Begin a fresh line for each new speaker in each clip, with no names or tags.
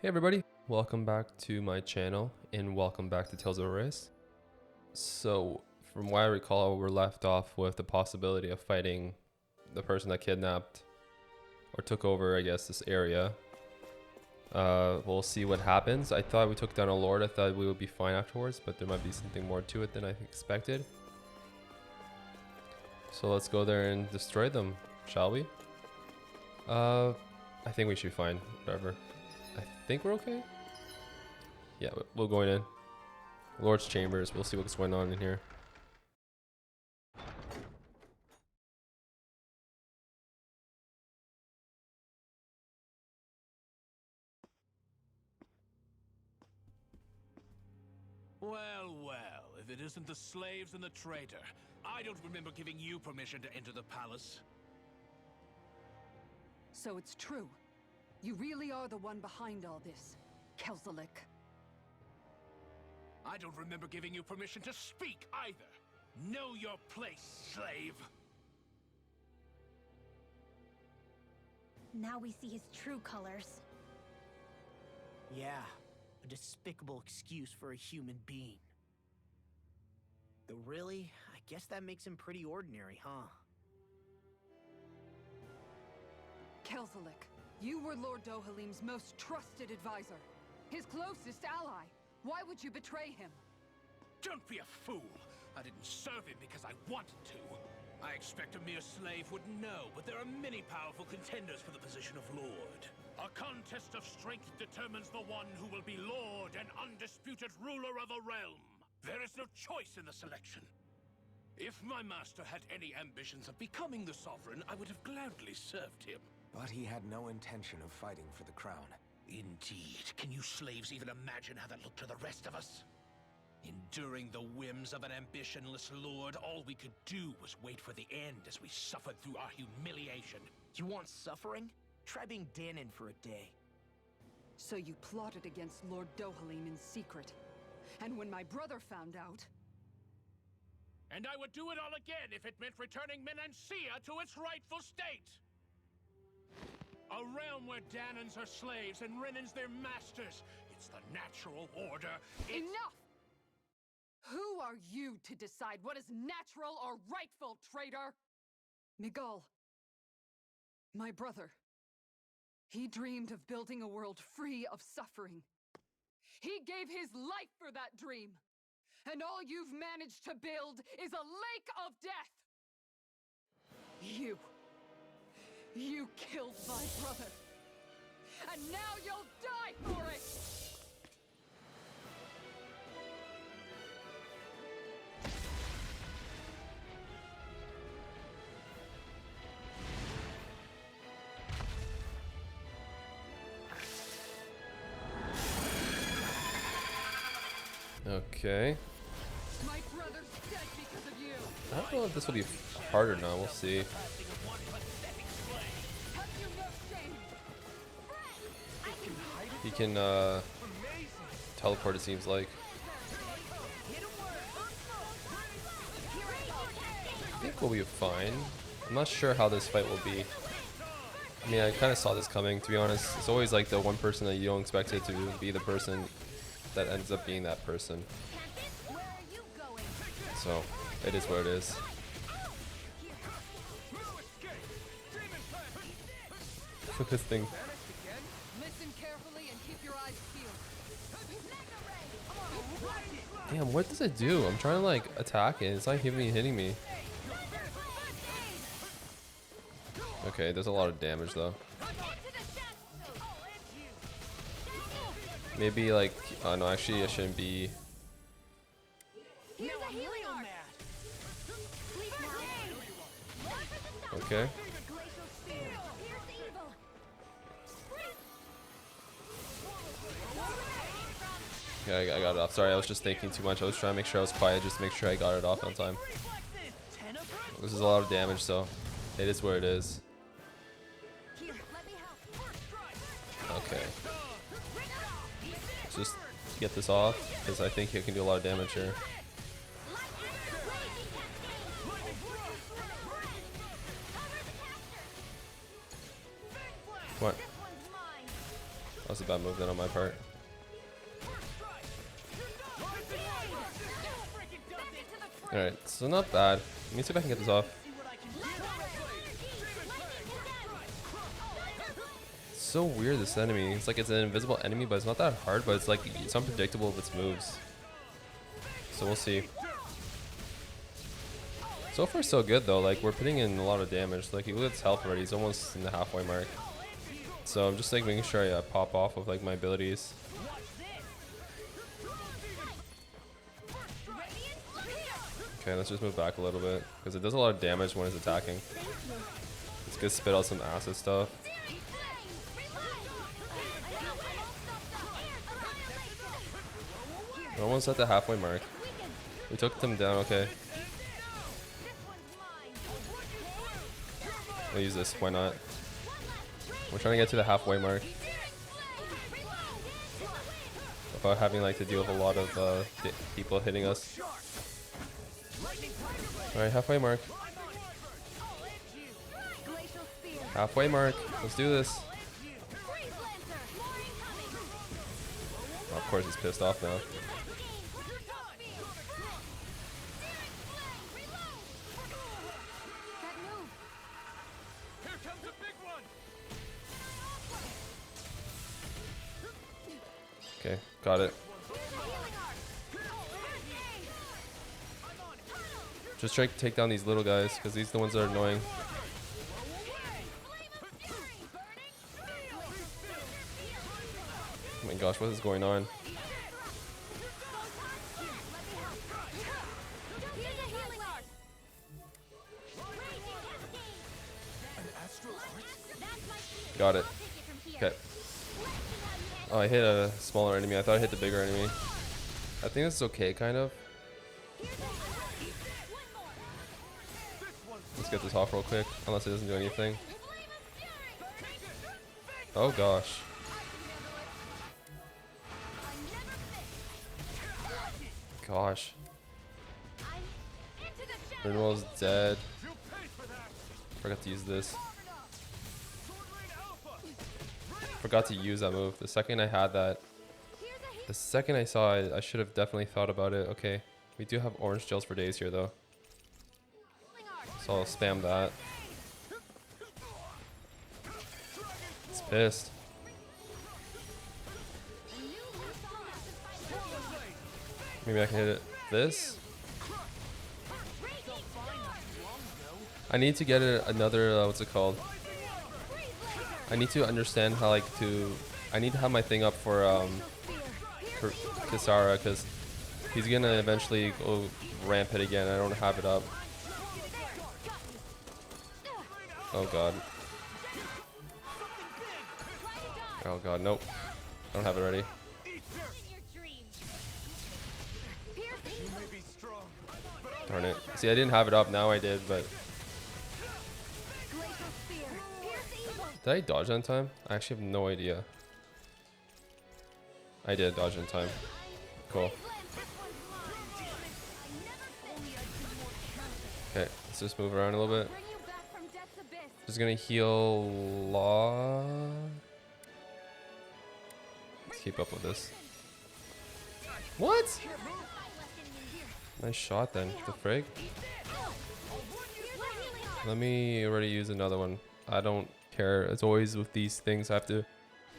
Hey everybody, welcome back to my channel and welcome back to Tales of Arise. So from what I recall, we're left off with the possibility of fighting the person that kidnapped or took over, I guess, this area. We'll see what happens. I thought we took down a lord. I thought we would be fine afterwards, but there might be something more to it than I expected. So let's go there and destroy them, shall we? I think we should be fine, whatever. I think we're okay. Yeah, we're going in. Lord's Chambers. We'll see what's going on in here.
Well, if it isn't the slaves and the traitor. I don't remember giving you permission to enter the palace.
So it's true. You really are the one behind all this, Kelzelik.
I don't remember giving you permission to speak either. Know your place, slave.
Now we see his true colors.
Yeah, a despicable excuse for a human being. Though really, I guess that makes him pretty ordinary, huh?
Kelzelik, you were Lord Dohalim's most trusted advisor. His closest ally. Why would you betray him?
Don't be a fool. I didn't serve him because I wanted to. I expect a mere slave wouldn't know, but there are many powerful contenders for the position of Lord. A contest of strength determines the one who will be Lord and undisputed ruler of a realm. There is no choice in the selection. If my master had any ambitions of becoming the sovereign, I would have gladly served him.
But he had no intention of fighting for the crown.
Indeed. Can you slaves even imagine how that looked to the rest of us? Enduring the whims of an ambitionless lord, all we could do was wait for the end as we suffered through our humiliation.
You want suffering? Try being Dahna for a day.
So you plotted against Lord Dohalim in secret. And when my brother found out...
And I would do it all again if it meant returning Menancia to its rightful state! A realm where Dahnans are slaves and Renans their masters. It's the natural order.
Enough! Who are you to decide what is natural or rightful, traitor? Miguel, my brother. He dreamed of building a world free of suffering. He gave his life for that dream. And all you've managed to build is a lake of death! You killed my brother! And now you'll die for it!
Okay.
My brother's dead because of you!
I don't know if this will be hard or not. We'll see.
Have you no shame?
He can teleport, it seems like. I think we'll be fine. I'm not sure how this fight will be. I mean, I kind of saw this coming, to be honest. It's always like the one person that you don't expect it to be the person that ends up being that person. So, it is what it is. This thing.
Listen carefully and keep your eyes peeled.
Damn, what does it do? I'm trying to like attack it. It's not hitting me. Okay, there's a lot of damage though. Maybe like, oh no, actually I shouldn't be. Okay. Yeah, I got it off. Sorry, I was just thinking too much. I was trying to make sure I was quiet just to make sure I got it off on time. This is a lot of damage, so it is what it is. Okay. Just get this off, because I think it can do a lot of damage here. What? That was a bad move then on my part. Alright, so not bad. Let me see if I can get this off. It's so weird, this enemy. It's like it's an invisible enemy, but it's not that hard, but it's like it's unpredictable with its moves. So we'll see. So far so good though, like we're putting in a lot of damage. Like you look at his health already, he's almost in the halfway mark. So I'm just like making sure I pop off of like my abilities. Okay, let's just move back a little bit because it does a lot of damage when it's attacking. It's good to spit out some acid stuff. We're almost at the halfway mark. We took them down, okay. I'll use this, why not? We're trying to get to the halfway mark without having like to deal with a lot of people hitting us. Alright, halfway mark. Halfway mark. Let's do this. Oh, of course he's pissed off now. Okay, got it. Just try to take down these little guys because these are the ones that are annoying. Oh my gosh, what is going on? Got it. Okay. Oh, I hit a smaller enemy. I thought I hit the bigger enemy. I think this is okay, kind of. Let's get this off real quick, unless it doesn't do anything. Oh gosh. Gosh. Rinwell's dead. Forgot to use this. Forgot to use that move. The second I had that, the second I saw it, I should have definitely thought about it. Okay, we do have orange gels for days here though, so I'll spam that. It's pissed. Maybe I can hit it. This. I need to get another. What's it called? I need to understand how I need to have my thing up for Kisara because he's gonna eventually go ramp it again. I don't have it up. Oh god. Oh god, nope. I don't have it ready. Darn it. See, I didn't have it up, now I did, but... Did I dodge in time? I actually have no idea. I did dodge in time. Cool. Okay, let's just move around a little bit. Just gonna heal Law. Let's keep up with this. What? Nice shot then. The frig? Let me already use another one. I don't care. It's always with these things I have to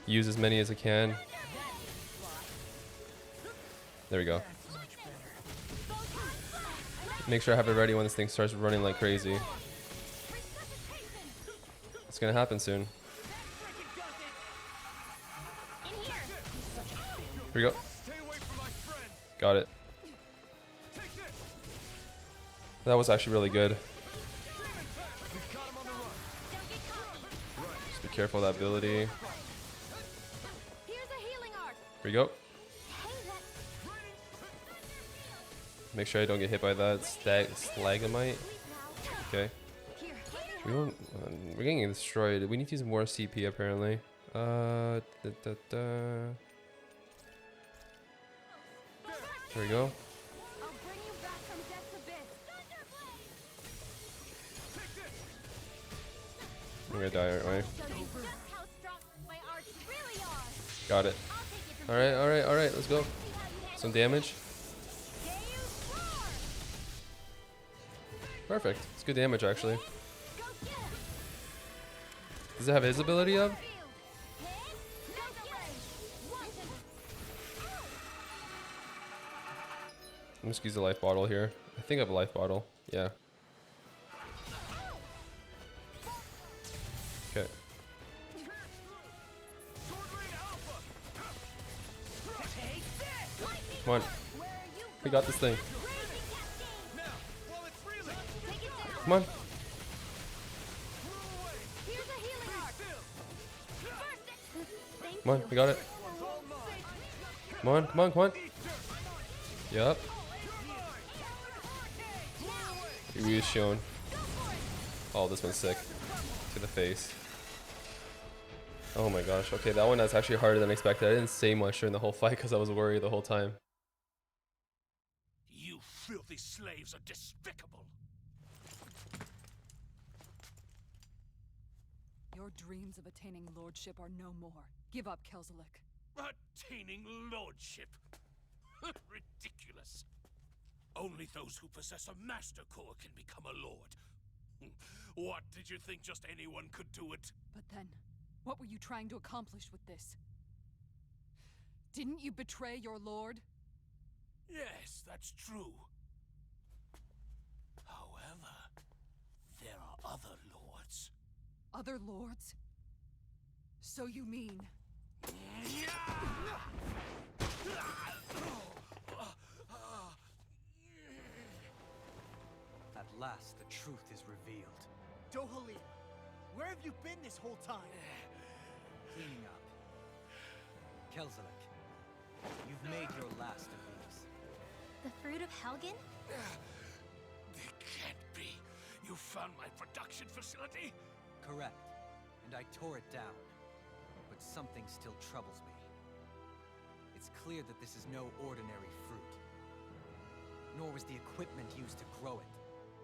use as many as I can. There we go. Make sure I have it ready when this thing starts running like crazy. It's gonna happen soon. Here we go. Got it. That was actually really good. Just be careful of that ability. Here we go. Make sure I don't get hit by that Slagamite. Okay. We're getting destroyed. We need to use more CP apparently. There we go. We're gonna die, aren't we? Got it. Alright, alright, alright, let's go. Some damage. Perfect. It's good damage actually. Does it have his ability up? I'm just use a life bottle here. I think I have a life bottle. Yeah. Okay. Come on. We got this thing. Come on. Come on, we got it. Come on, come on, come on. Yup. We shown. Oh, this one's sick. To the face. Oh my gosh. Okay, that one that's actually harder than expected. I didn't say much during the whole fight because I was worried the whole time.
You filthy slaves are despicable.
Your dreams of attaining lordship are no more. Give up, Kelzelik.
Attaining lordship? Ridiculous. Only those who possess a master core can become a lord. What, did you think just anyone could do it?
But then, what were you trying to accomplish with this? Didn't you betray your lord?
Yes, that's true. However, there are other lords.
Other lords? So you mean...
At last, the truth is revealed.
Dohalim, where have you been this whole time?
Cleaning up. Kelzelik, you've made your last of these.
The fruit of Helgen?
It can't be. You found my production facility?
Correct. And I tore it down. But something still troubles me. It's clear that this is no ordinary fruit. Nor was the equipment used to grow it.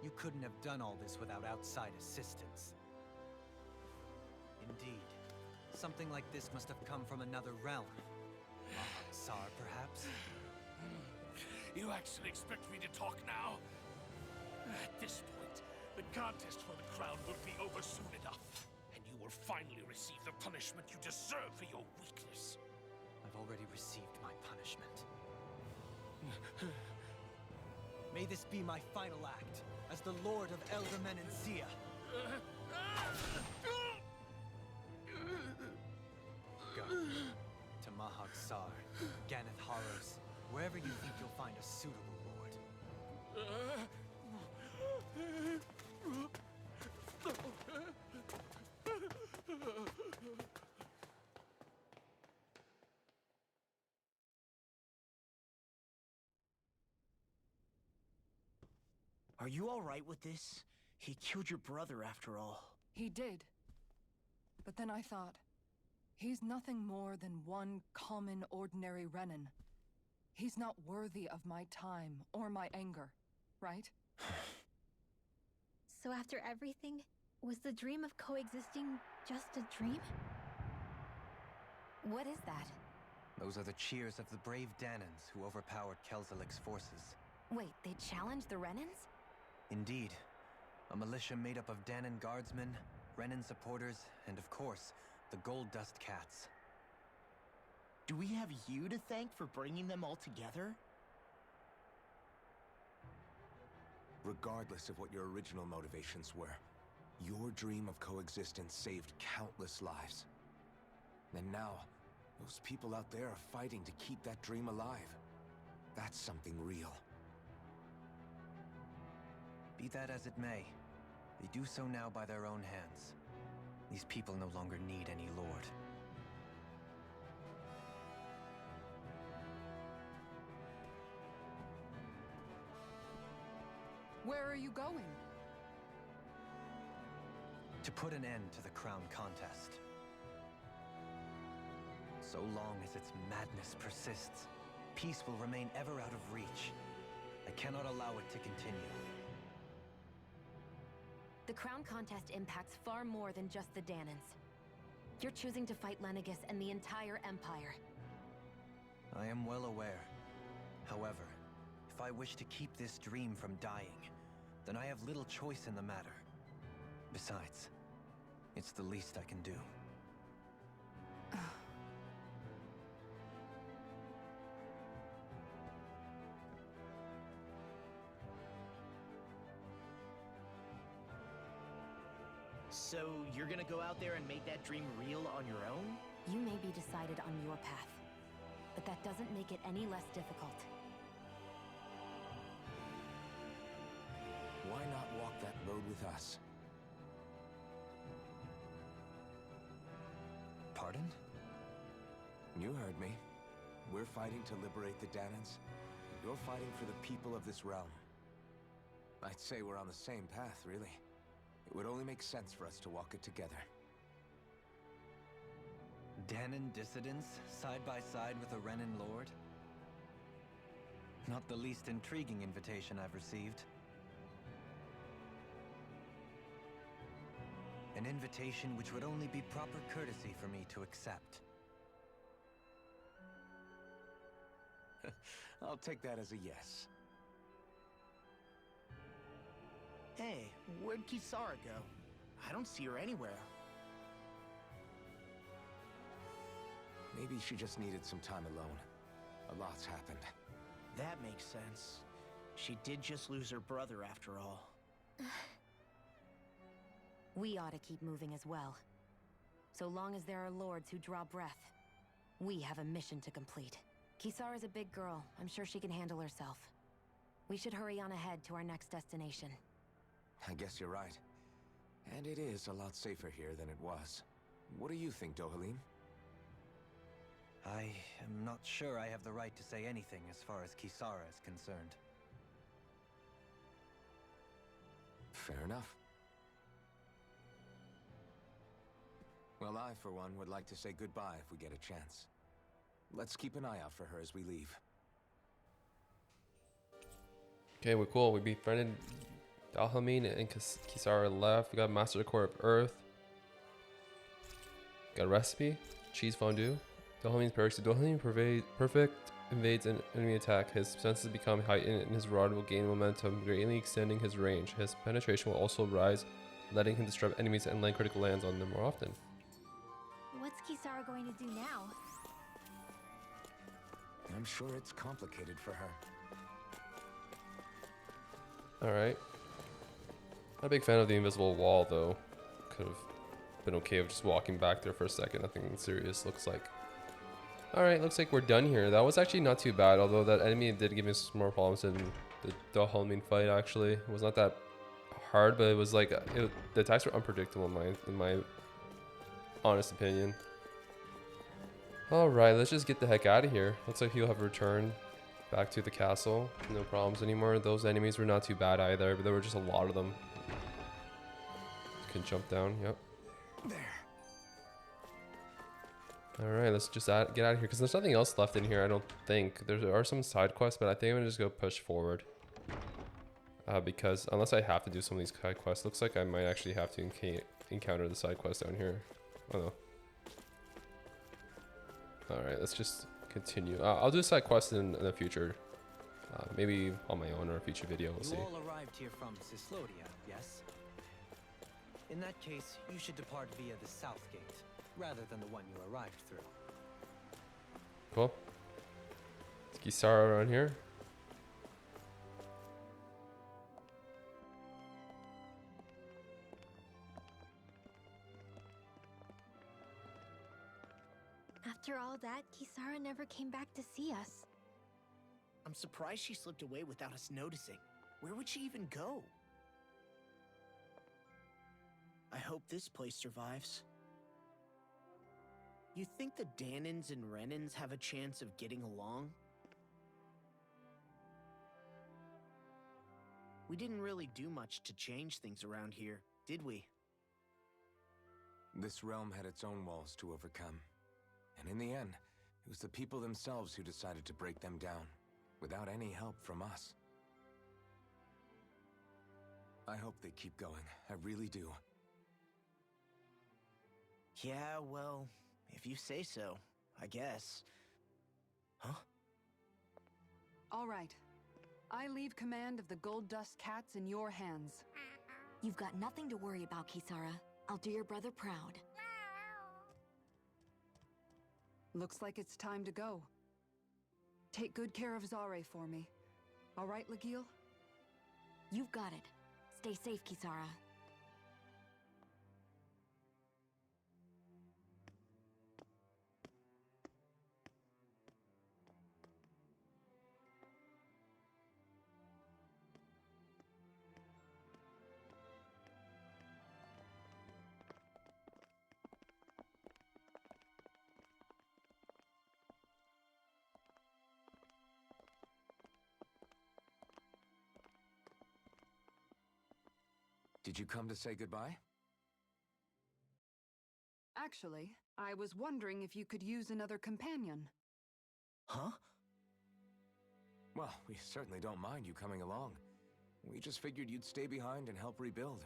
You couldn't have done all this without outside assistance. Indeed. Something like this must have come from another realm. Tsar, perhaps?
You actually expect me to talk now? At this point, the contest for the crown will be over soon enough, and you will finally receive the punishment you deserve for your weakness.
I've already received my punishment. May this be my final act as the Lord of Elder Menencia. Go to Mahag Sar, Ganeth Haros, wherever you think you'll find a suitable lord.
Are you alright with this? He killed your brother after all.
He did. But then I thought, he's nothing more than one common, ordinary Renan. He's not worthy of my time or my anger, right?
So after everything, was the dream of coexisting just a dream? What is that?
Those are the cheers of the brave Dahnans who overpowered Kelzelik's forces.
Wait, they challenged the Renans?
Indeed. A militia made up of Dahnan guardsmen, Renan supporters, and of course, the Gold Dust Cats.
Do we have you to thank for bringing them all together?
Regardless of what your original motivations were, your dream of coexistence saved countless lives. And now, those people out there are fighting to keep that dream alive. That's something real.
Be that as it may, they do so now by their own hands. These people no longer need any lord.
Where are you going?
To put an end to the crown contest. So long as its madness persists, peace will remain ever out of reach. I cannot allow it to continue.
The crown contest impacts far more than just the Dahnans.
You're choosing to fight Lenegis and the entire Empire.
I am well aware. However, if I wish to keep this dream from dying, then I have little choice in the matter. Besides, it's the least I can do.
So, you're gonna go out there and make that dream real on your own?
You may be decided on your path, but that doesn't make it any less difficult.
Why not walk that road with us?
Pardon?
You heard me. We're fighting to liberate the Dahnans. You're fighting for the people of this realm. I'd say we're on the same path, really. It would only make sense for us to walk it together.
Dahnan dissidents, side by side with a Renan lord? Not the least intriguing invitation I've received. An invitation which would only be proper courtesy for me to accept.
I'll take that as a yes.
Hey, where'd Kisara go? I don't see her anywhere.
Maybe she just needed some time alone. A lot's happened.
That makes sense. She did just lose her brother after all.
We ought to keep moving as well. So long as there are lords who draw breath, we have a mission to complete. Kisara's a big girl. I'm sure she can handle herself. We should hurry on ahead to our next destination.
I guess you're right. And it is a lot safer here than it was. What do you think, Dohalim?
I am not sure I have the right to say anything as far as Kisara is concerned.
Fair enough. Well, I, for one, would like to say goodbye if we get a chance. Let's keep an eye out for her as we leave.
Okay, we're cool. We befriended Dahlamine and Kisara left. We got Master Core of Earth. Got a recipe. Cheese fondue. Dahamine's perks. Dahlamine perfect invades an enemy attack. His senses become heightened and his rod will gain momentum, greatly extending his range. His penetration will also rise, letting him disrupt enemies and land critical lands on them more often.
What's Kisara going to do now?
I'm sure it's complicated for her.
Alright. Not a big fan of the invisible wall, though. Could have been okay with just walking back there for a second. Nothing serious looks like. Alright, looks like we're done here. That was actually not too bad, although that enemy did give me some more problems than the Dahlamine fight, actually. It was not that hard, but it was like... the attacks were unpredictable in my honest opinion. Alright, let's just get the heck out of here. Looks like he'll have returned back to the castle. No problems anymore. Those enemies were not too bad either, but there were just a lot of them. Can jump down, yep.
There.
Alright, let's just get out of here, because there's nothing else left in here, I don't think. There are some side quests, but I think I'm going to just go push forward. Because unless I have to do some of these side quests, looks like I might actually have to encounter the side quest down here. Oh no. Alright, let's just continue. I'll do a side quest in the future. Maybe on my own or a future video, we'll see.
You all arrived here from Cislodia, yes? In that case, you should depart via the south gate, rather than the one you arrived through.
Cool. Is Kisara around here?
After all that, Kisara never came back to see us.
I'm surprised she slipped away without us noticing. Where would she even go? I hope this place survives. You think the Dahnans and Renans have a chance of getting along? We didn't really do much to change things around here, did we?
This realm had its own walls to overcome. And in the end, it was the people themselves who decided to break them down, without any help from us. I hope they keep going. I really do.
Yeah, well, if you say so, I guess. Huh?
All right. I leave command of the Gold Dust Cats in your hands.
You've got nothing to worry about, Kisara. I'll do your brother proud.
Looks like it's time to go. Take good care of Zare for me. All right, Legil?
You've got it. Stay safe, Kisara.
Did you come to say goodbye?
Actually, I was wondering if you could use another companion.
Huh?
Well, we certainly don't mind you coming along. We just figured you'd stay behind and help rebuild.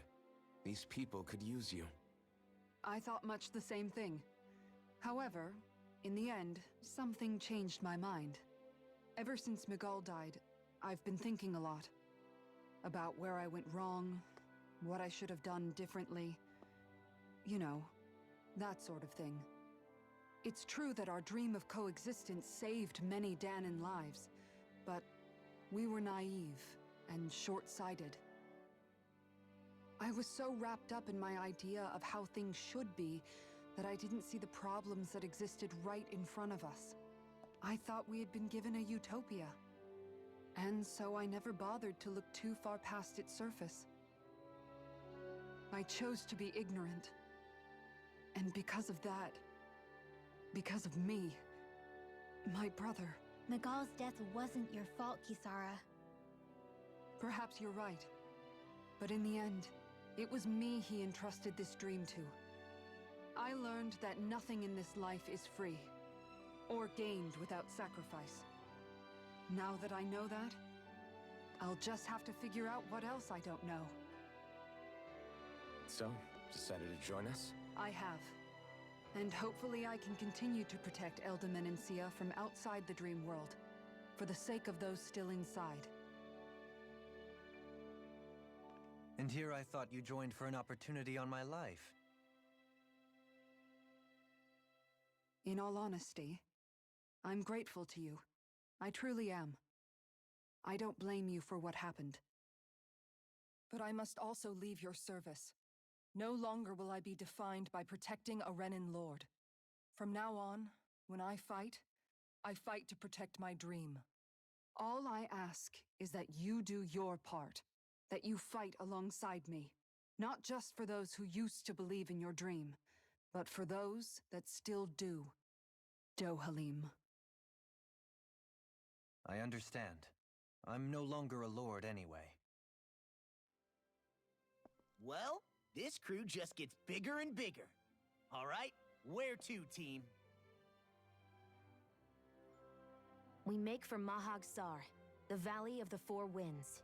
These people could use you.
I thought much the same thing. However, in the end, something changed my mind. Ever since Miguel died, I've been thinking a lot. About where I went wrong, what I should have done differently. You know, that sort of thing. It's true that our dream of coexistence saved many Dahnan lives, but we were naive and short-sighted. I was so wrapped up in my idea of how things should be that I didn't see the problems that existed right in front of us. I thought we had been given a utopia, and so I never bothered to look too far past its surface. I chose to be ignorant. And because of that, because of me, my brother...
Miguel's death wasn't your fault, Kisara.
Perhaps you're right. But in the end, it was me he entrusted this dream to. I learned that nothing in this life is free, or gained without sacrifice. Now that I know that, I'll just have to figure out what else I don't know.
So, decided to join us?
I have. And hopefully I can continue to protect Elda Menencia from outside the dream world, for the sake of those still inside.
And here I thought you joined for an opportunity on my life.
In all honesty, I'm grateful to you. I truly am. I don't blame you for what happened. But I must also leave your service. No longer will I be defined by protecting a Renan Lord. From now on, when I fight to protect my dream. All I ask is that you do your part, that you fight alongside me, not just for those who used to believe in your dream, but for those that still do. Dohalim.
I understand. I'm no longer a lord anyway.
Well, this crew just gets bigger and bigger. All right, where to, team?
We make for Mahag Sar, the Valley of the Four Winds.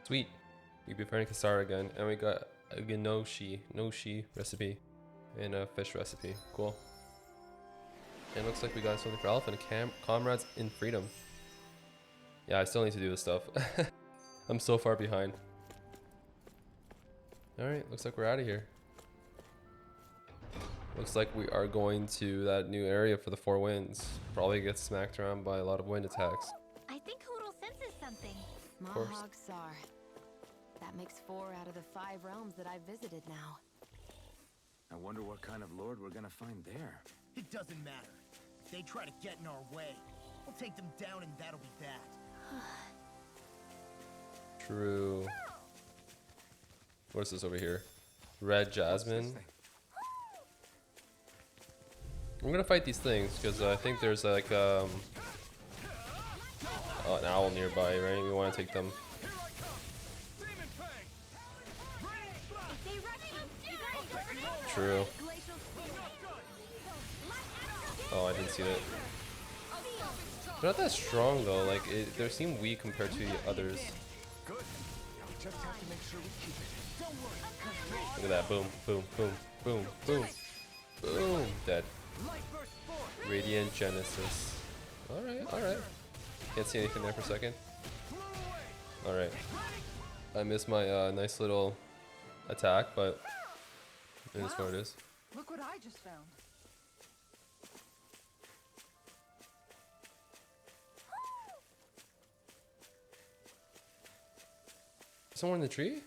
Sweet. We'll be fighting Kisara again, and we got a noshi recipe and a fish recipe. Cool. And it looks like we got something for Elephant. Comrades in Freedom. Yeah, I still need to do this stuff. I'm so far behind. Alright, looks like we're out of here. Looks like we are going to that new area for the Four Winds. Probably get smacked around by a lot of wind attacks.
I think Hoodle senses something.
course.
Mahag Sar. That makes 4 out of the 5 realms that I've visited now.
I wonder what kind of lord we're gonna find there.
It doesn't matter. If they try to get in our way, we'll take them down and that'll be that.
True. What's this over here? Red Jasmine. I'm gonna fight these things because I think there's like an owl nearby, right? We want to take them.
If they rush you, you gotta
true. Oh, I didn't see that. They're not that strong though. Like they seem weak compared to the others.
Good. Now we just have to make sure we keep it.
Look at that! Boom, boom, boom, boom, boom, boom. Dead. Radiant Genesis. All right, all right. Can't see anything there for a second. All right. I missed my nice little attack, but it is what it is.
Look what I just found.
Somewhere in the tree?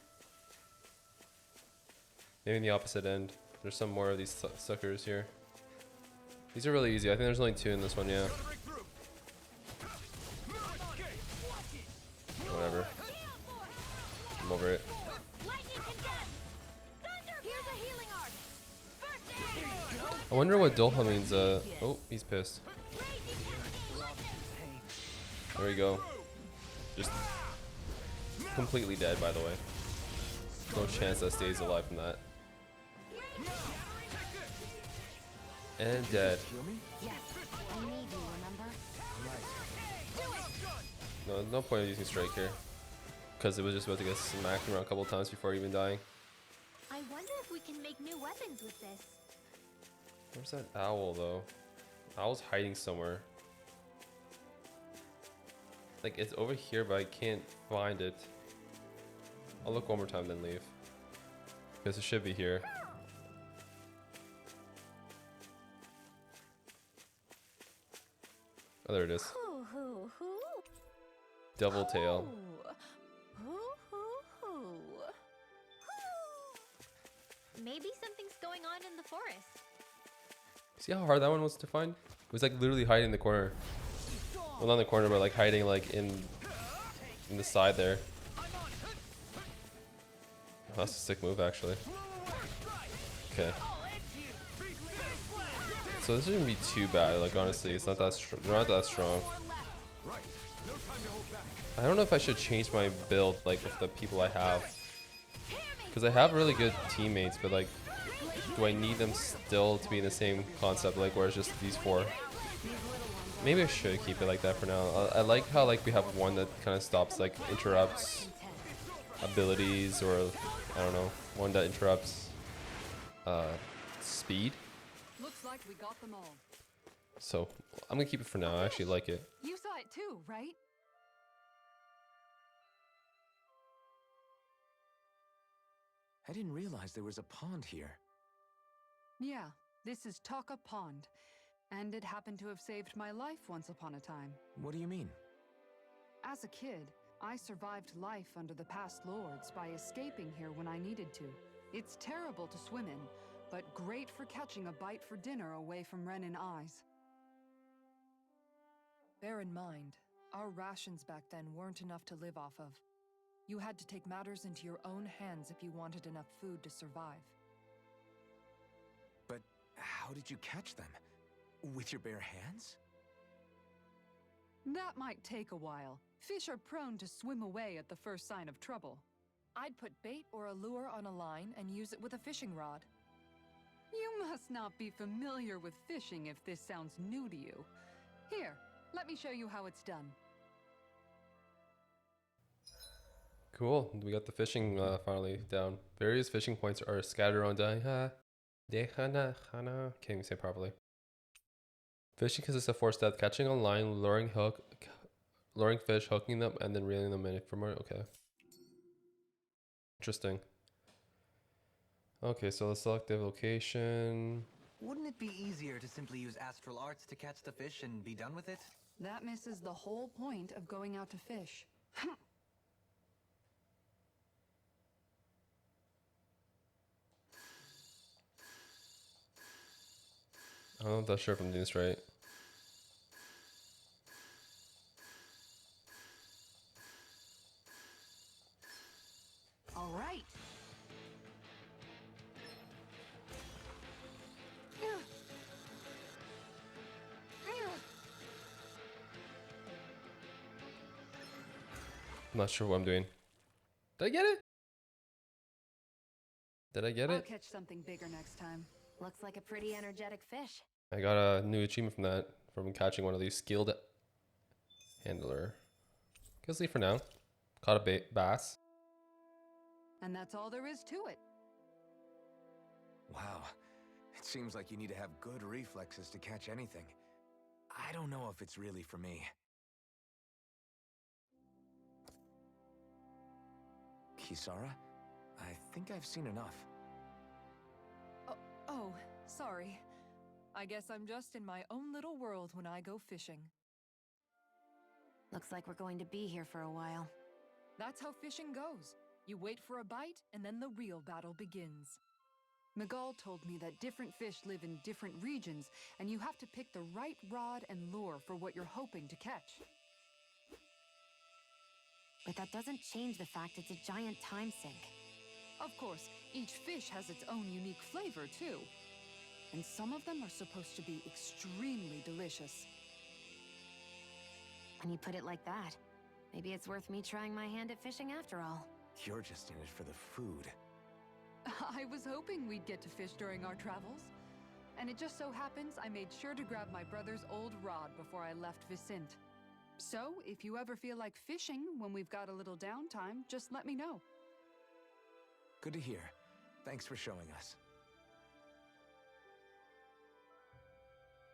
Maybe in the opposite end. There's some more of these suckers here. These are really easy. I think there's only 2 in this one, yeah. Whatever. I'm over it. I wonder what Dolha means. Oh, he's pissed. There we go. Just completely dead, by the way. No chance that stays alive from that. And dead. No, there's no point in using strike here. Because it was just about to get smacked around a couple times before even dying.
I wonder if we can make new weapons with this.
Where's that owl, though? Owl's hiding somewhere. Like, it's over here, but I can't find it. I'll look one more time, then leave. Because it should be here. Oh, there it is. Devil tail.
Maybe something's going on in the forest.
See how hard that one was to find? It was like literally hiding in the corner. Well, not in the corner, but like hiding like in the side there. Oh, that's a sick move, actually. Okay. So this shouldn't be too bad. Like honestly, it's not that they're not that strong. I don't know if I should change my build like with the people I have, because I have really good teammates, but like, do I need them still to be in the same concept, like where it's just these 4? Maybe I should keep it like that for now. I like how like we have one that kind of stops, like interrupts abilities, or I don't know, one that interrupts speed.
Looks like we got them all.
So I'm gonna keep it for now. I actually like it.
You saw it too, right?
I didn't realize there was a pond here.
Yeah, this is Taka Pond, and it happened to have saved my life once upon a time.
What do you mean?
As a kid, I survived life under the past lords by escaping here when I needed to. It's terrible to swim in, but great for catching a bite for dinner away from Ren and eyes. Bear in mind, our rations back then weren't enough to live off of. You had to take matters into your own hands if you wanted enough food to survive.
But how did you catch them? With your bare hands?
That might take a while. Fish are prone to swim away at the first sign of trouble. I'd put bait or a lure on a line and use it with a fishing rod. You must not be familiar with fishing if this sounds new to you. Here, let me show you how it's done.
Cool. We got the fishing finally down. Various fishing points are scattered around Dahna. Can't even say it properly. Fishing consists of 4 steps: catching a line, luring fish, hooking them, and then reeling them in for more. Okay. Interesting. Okay, so let's select the location.
Wouldn't it be easier to simply use astral arts to catch the fish and be done with it?
That misses the whole point of going out to fish.
I'm not sure if I'm doing this right.
All right.
I'm not sure what I'm doing. Did I get it? Did I get
I'll
it?
catch something bigger next time.
Looks like a pretty energetic fish.
I got a new achievement from that, from catching one of these skilled handler. Guess leave for now. Caught a bass.
And that's all there is to it.
Wow. It seems like you need to have good reflexes to catch anything. I don't know if it's really for me. Kisara? I think I've seen enough.
Oh, sorry. I guess I'm just in my own little world when I go fishing.
Looks like we're going to be here for a while.
That's how fishing goes. You wait for a bite, and then the real battle begins.
Miguel told me that different fish live in different regions, and you have to pick the right rod and lure for what you're hoping to catch.
But that doesn't change the fact it's a giant time sink.
Of course, each fish has its own unique flavor, too. And some of them are supposed to be extremely delicious.
When you put it like that, maybe it's worth me trying my hand at fishing after all.
You're just in it for the food.
I was hoping we'd get to fish during our travels. And it just so happens I made sure to grab my brother's old rod before I left Vicente. So, if you ever feel like fishing when we've got a little downtime, just let me know.
Good to hear. Thanks for showing us.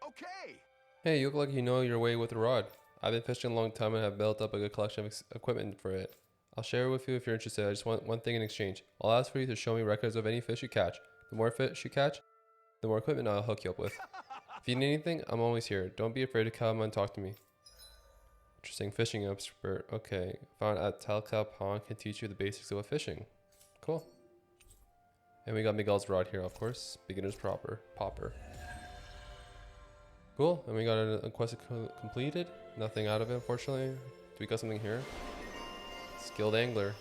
Okay!
Hey, you look like you know your way with a rod. I've been fishing a long time and have built up a good collection of equipment for it. I'll share it with you if you're interested. I just want one thing in exchange. I'll ask for you to show me records of any fish you catch. The more fish you catch, the more equipment I'll hook you up with. If you need anything, I'm always here. Don't be afraid to come and talk to me. Interesting. Fishing expert. Okay. Found at Talca Pond can teach you the basics of fishing. Cool. And we got Miguel's rod here, of course. Beginner's popper. Cool. And we got a quest completed. Nothing out of it, unfortunately. Do we got something here? Skilled angler.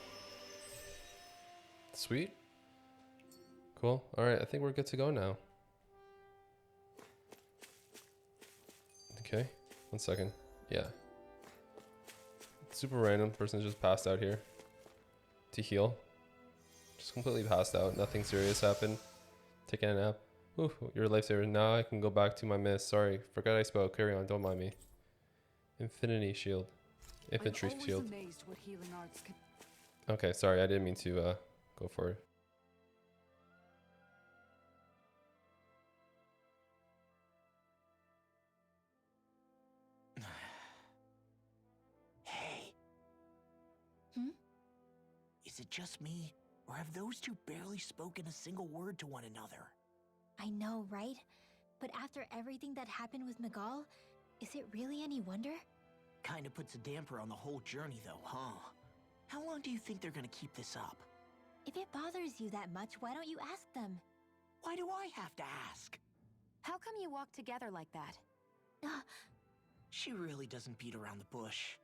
Sweet. Cool. Alright, I think we're good to go now. Okay. 1 second. Yeah. Super random. Person just passed out here. To heal. Just completely passed out. Nothing serious happened. Taking a nap. Ooh, you're a lifesaver. Now I can go back to my miss. Sorry. Forgot I spoke. Carry on. Don't mind me. Infinity shield. Infantry
I'm always
shield.
amazed what healing arts can...
Okay, sorry. I didn't mean to go for it.
Hey.
Hmm?
Is it just me, or have those two barely spoken a single word to one another?
I know, right? But after everything that happened with Miguel, is it really any wonder?
Kinda puts a damper on the whole journey though, huh? How long do you think they're gonna keep this up?
If it bothers you that much, why don't you ask them?
Why do I have to ask?
How come you walk together like that?
She really doesn't beat around the bush.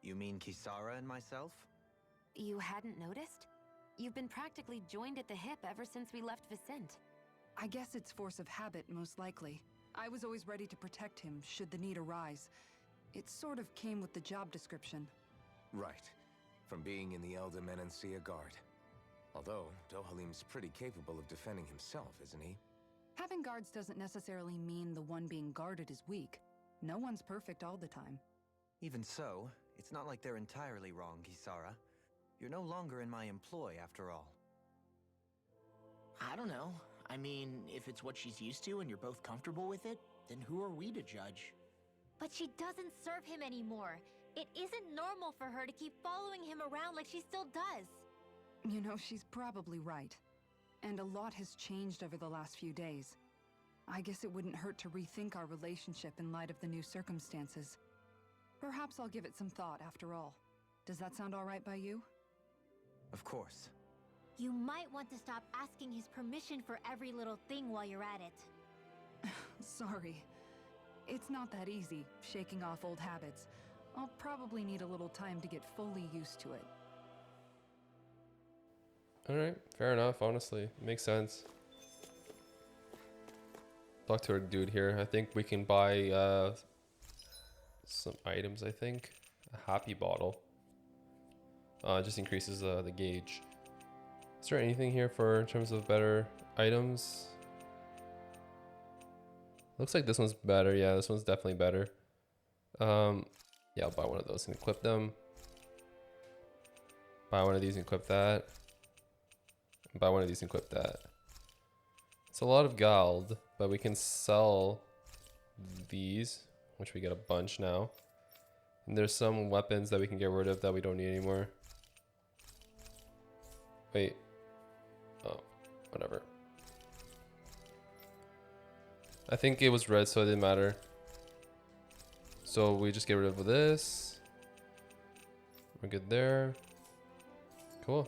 You mean Kisara and myself?
You hadn't noticed? You've been practically joined at the hip ever since we left Vicente.
I guess it's force of habit, most likely. I was always ready to protect him, should the need arise. It sort of came with the job description.
Right. From being in the Elder Menancia Guard. Although, Dohalim's pretty capable of defending himself, isn't he?
Having guards doesn't necessarily mean the one being guarded is weak. No one's perfect all the time.
Even so, it's not like they're entirely wrong, Kisara. You're no longer in my employ, after all.
I don't know. I mean, if it's what she's used to and you're both comfortable with it, then who are we to judge?
But she doesn't serve him anymore. It isn't normal for her to keep following him around like she still does.
You know, she's probably right. And a lot has changed over the last few days. I guess it wouldn't hurt to rethink our relationship in light of the new circumstances. Perhaps I'll give it some thought after all. Does that sound all right by you?
Of course.
You might want to stop asking his permission for every little thing while you're at it.
Sorry. It's not that easy, shaking off old habits. I'll probably need a little time to get fully used to it.
Alright, fair enough, honestly. Makes sense. Talk to our dude here. I think we can buy some items, I think. A happy bottle. Just increases the gauge. Is there anything here for in terms of better items? Looks like this one's better. Yeah, this one's definitely better. Yeah, I'll buy one of those and equip them. Buy one of these and equip that. Buy one of these and equip that. It's a lot of gold, but we can sell these, which we get a bunch now. And there's some weapons that we can get rid of that we don't need anymore. Wait. Oh, whatever. I think it was red, so it didn't matter. So we just get rid of this. We're good there. Cool.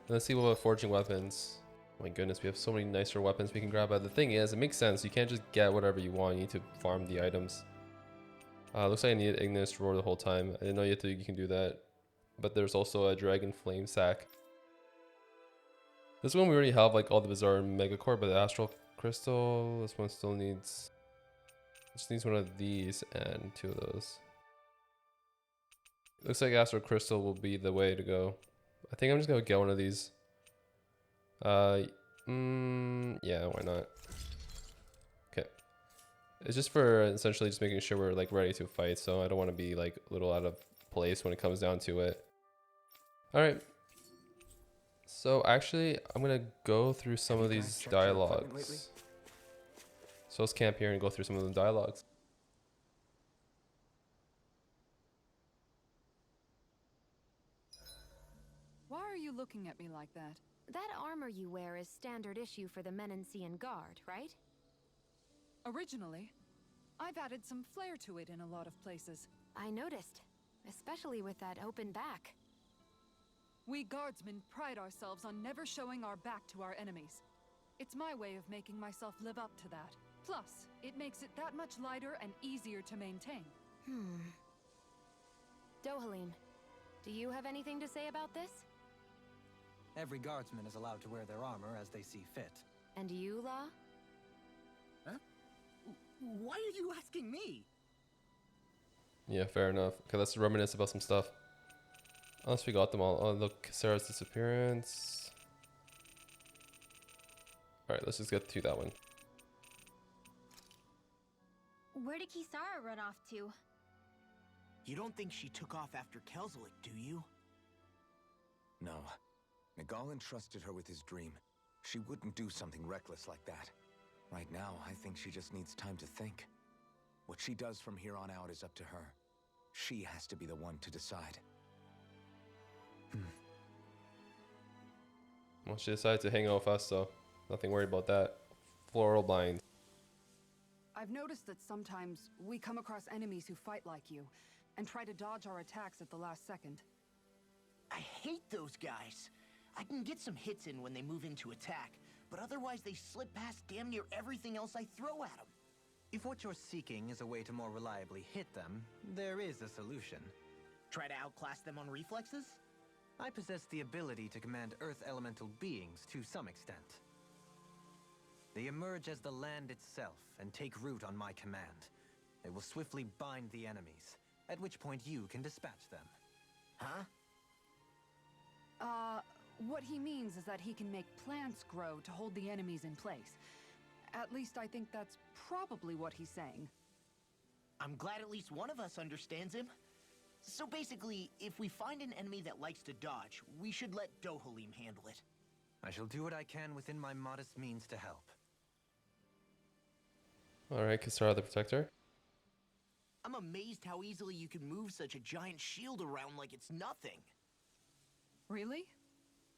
Let's see what about forging weapons. Oh my goodness, we have so many nicer weapons we can grab. But the thing is, it makes sense. You can't just get whatever you want. You need to farm the items. Looks like I needed Ignis Roar the whole time. I didn't know you can do that. But there's also a Dragon Flame Sack. This one we already have like all the Bizarre Mega Core, but the Astral Crystal, this one still needs... Just needs one of these and two of those. Looks like Astral Crystal will be the way to go. I think I'm just gonna get one of these. Yeah, why not? Okay. It's just for essentially just making sure we're like ready to fight, so I don't want to be like a little out of place when it comes down to it. Alright. So actually, I'm gonna go through some of these dialogues. So let's camp here and go through some of the dialogues.
Why are you looking at me like that?
That armor you wear is standard issue for the Menancian Guard, right?
Originally, I've added some flair to it in a lot of places.
I noticed, especially with that open back.
We guardsmen pride ourselves on never showing our back to our enemies. It's my way of making myself live up to that. Plus, it makes it that much lighter and easier to maintain.
Dohalim, do you have anything to say about this?
Every guardsman is allowed to wear their armor as they see fit.
And you, Law?
Huh? Why are you asking me?
Yeah, fair enough. Okay, let's reminisce about some stuff. Unless we got them all. Oh, look, Sarah's disappearance. Alright, let's just get to that one.
Where did Kisara run off to?
You don't think she took off after Kelzelik, do you?
No. Nagal entrusted her with his dream. She wouldn't do something reckless like that. Right now, I think she just needs time to think. What she does from here on out is up to her. She has to be the one to decide.
Well, she decided to hang out with us, so nothing worried about that. Floral blind.
I've noticed that sometimes we come across enemies who fight like you, and try to dodge our attacks at the last second.
I hate those guys. I can get some hits in when they move into attack, but otherwise they slip past damn near everything else I throw at them.
If what you're seeking is a way to more reliably hit them, there is a solution.
Try to outclass them on reflexes?
I possess the ability to command Earth elemental beings to some extent. They emerge as the land itself and take root on my command. They will swiftly bind the enemies, at which point you can dispatch them.
Huh?
What he means is that he can make plants grow to hold the enemies in place. At least I think that's probably what he's saying.
I'm glad at least one of us understands him. So basically, if we find an enemy that likes to dodge, we should let Dohalim handle it.
I shall do what I can within my modest means to help.
Alright, Kisara the Protector.
I'm amazed how easily you can move such a giant shield around like it's nothing.
Really?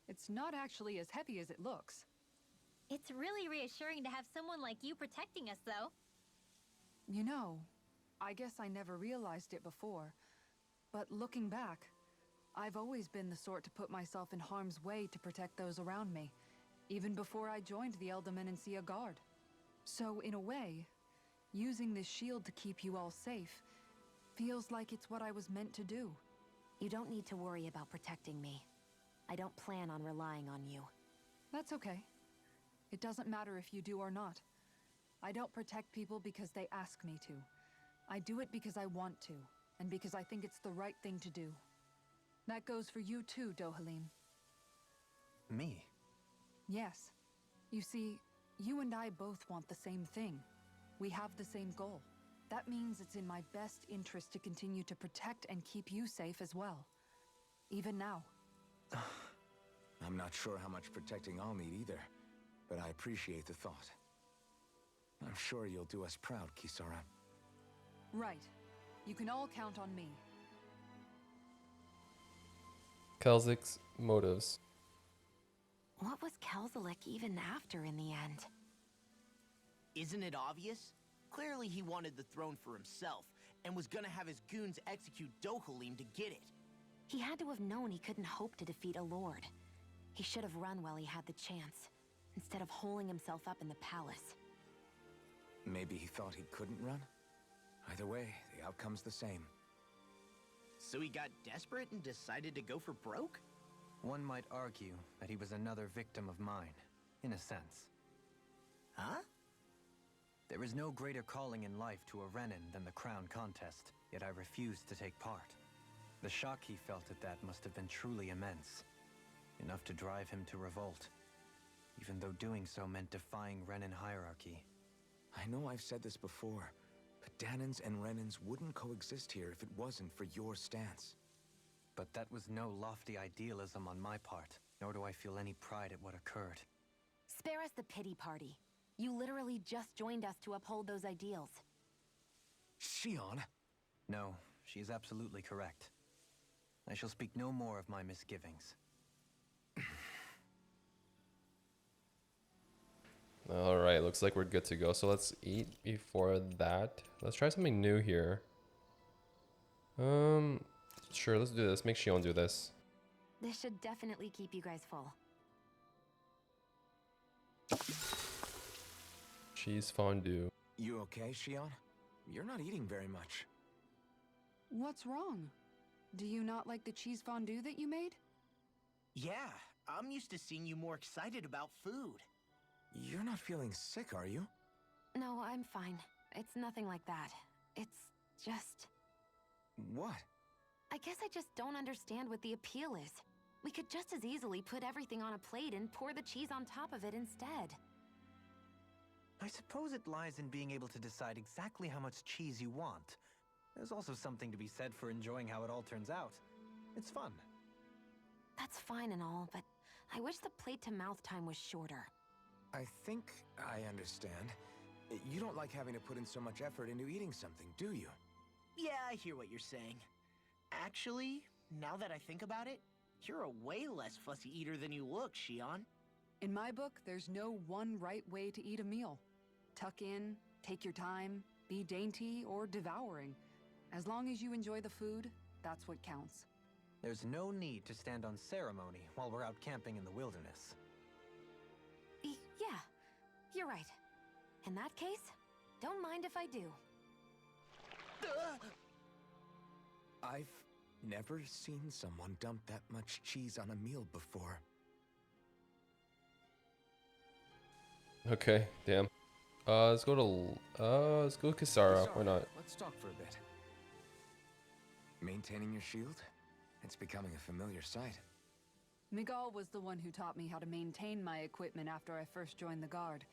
It's not actually as heavy as it looks.
It's really reassuring to have someone like you protecting us, though.
You know, I guess I never realized it before. But looking back, I've always been the sort to put myself in harm's way to protect those around me, even before I joined the Eldomenencia Guard. So in a way, using this shield to keep you all safe feels like it's what I was meant to do.
You don't need to worry about protecting me. I don't plan on relying on you.
That's okay. It doesn't matter if you do or not. I don't protect people because they ask me to. I do it because I want to, and because I think it's the right thing to do. That goes for you too, Dohalim.
Me?
Yes. You see, you and I both want the same thing. We have the same goal. That means it's in my best interest to continue to protect and keep you safe as well. Even now.
I'm not sure how much protecting I'll need either, but I appreciate the thought. I'm sure you'll do us proud, Kisara.
Right. You can all count on me.
Kelzik's motives.
What was Kelzelik even after in the end?
Isn't it obvious? Clearly he wanted the throne for himself, and was gonna have his goons execute Dohalim to get it.
He had to have known he couldn't hope to defeat a lord. He should have run while he had the chance, instead of holding himself up in the palace.
Maybe he thought he couldn't run? Either way, the outcome's the same.
So he got desperate and decided to go for broke?
One might argue that he was another victim of mine, in a sense.
Huh?
There is no greater calling in life to a Renin than the crown contest, yet I refused to take part. The shock he felt at that must have been truly immense, enough to drive him to revolt, even though doing so meant defying Renin hierarchy.
I know I've said this before, but Dahnans and Renins wouldn't coexist here if it wasn't for your stance.
But that was no lofty idealism on my part, nor do I feel any pride at what occurred.
Spare us the pity party. You literally just joined us to uphold those ideals.
Shion!
No, she is absolutely correct. I shall speak no more of my misgivings.
All right, looks like we're good to go. So let's eat before that. Let's try something new here. Sure, let's do this. Make Shion do this.
This should definitely keep you guys full.
Cheese fondue.
You okay, Shion? You're not eating very much.
What's wrong? Do you not like the cheese fondue that you made?
Yeah, I'm used to seeing you more excited about food.
You're not feeling sick, are you?
No, I'm fine. It's nothing like that. It's just...
What?
I guess I just don't understand what the appeal is. We could just as easily put everything on a plate and pour the cheese on top of it instead.
I suppose it lies in being able to decide exactly how much cheese you want. There's also something to be said for enjoying how it all turns out. It's fun.
That's fine and all, but I wish the plate-to-mouth time was shorter.
I think I understand. You don't like having to put in so much effort into eating something, do you?
Yeah, I hear what you're saying. Actually, now that I think about it, you're a way less fussy eater than you look, Shion.
In my book, there's no one right way to eat a meal. Tuck in, take your time, be dainty or devouring. As long as you enjoy the food, that's what counts.
There's no need to stand on ceremony while we're out camping in the wilderness.
Yeah, you're right. In that case, don't mind if I do.
I've never seen someone dump that much cheese on a meal before.
Okay, damn. Let's go with Kisara. Why not?
Let's talk for a bit. Maintaining your shield? It's becoming a familiar sight.
Miguel was the one who taught me how to maintain my equipment after I first joined the Guard.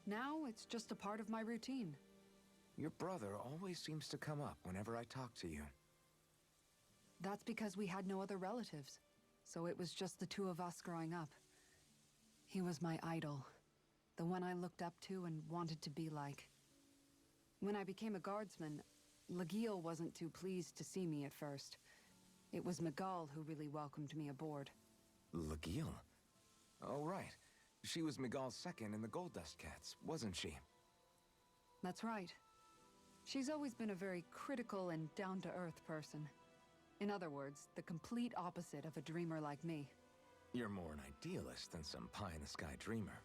Now, it's just a part of my routine.
Your brother always seems to come up whenever I talk to you.
That's because we had no other relatives, so it was just the two of us growing up. He was my idol, the one I looked up to and wanted to be like. When I became a guardsman, Lagiel wasn't too pleased to see me at first. It was Miguel who really welcomed me aboard.
Lagiel? Oh, right. She was Miguel's second in the Gold Dust Cats, wasn't she?
That's right. She's always been a very critical and down-to-earth person. In other words, the complete opposite of a dreamer like me.
You're more an idealist than some pie-in-the-sky dreamer.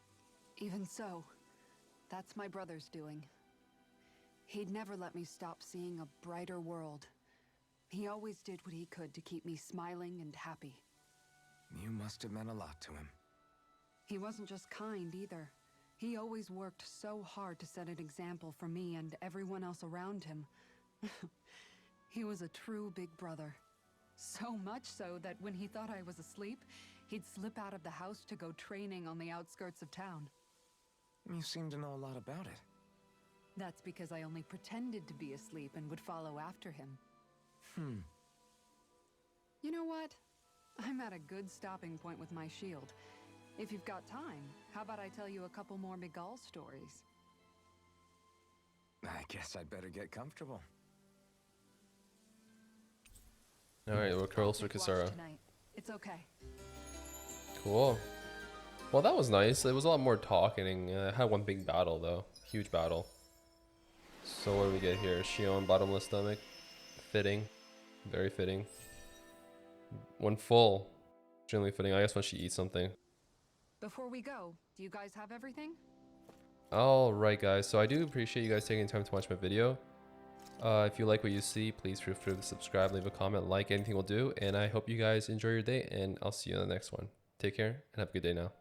Even so, that's my brother's doing. He'd never let me stop seeing a brighter world. He always did what he could to keep me smiling and happy.
You must have meant a lot to him.
He wasn't just kind either. He always worked so hard to set an example for me and everyone else around him. He was a true big brother. So much so that when he thought I was asleep, he'd slip out of the house to go training on the outskirts of town.
You seem to know a lot about it.
That's because I only pretended to be asleep and would follow after him. You know what? I'm at a good stopping point with my shield. If you've got time, how about I tell you a couple more Miguel stories?
I guess I'd better get comfortable.
Alright, we're close for
Take watch
Kisara.
tonight. It's okay.
Cool. Well, that was nice. It was a lot more talking. Had one big battle, though. Huge battle. So what do we get here? Shion, bottomless stomach. Fitting. Very fitting. When full. Extremely fitting. I guess when she eats something.
Before we go, do you guys have everything?
Alright, guys. So I do appreciate you guys taking time to watch my video. If you like what you see, please feel free to subscribe, leave a comment, like, anything will do. And I hope you guys enjoy your day, and I'll see you in the next one. Take care, and have a good day now.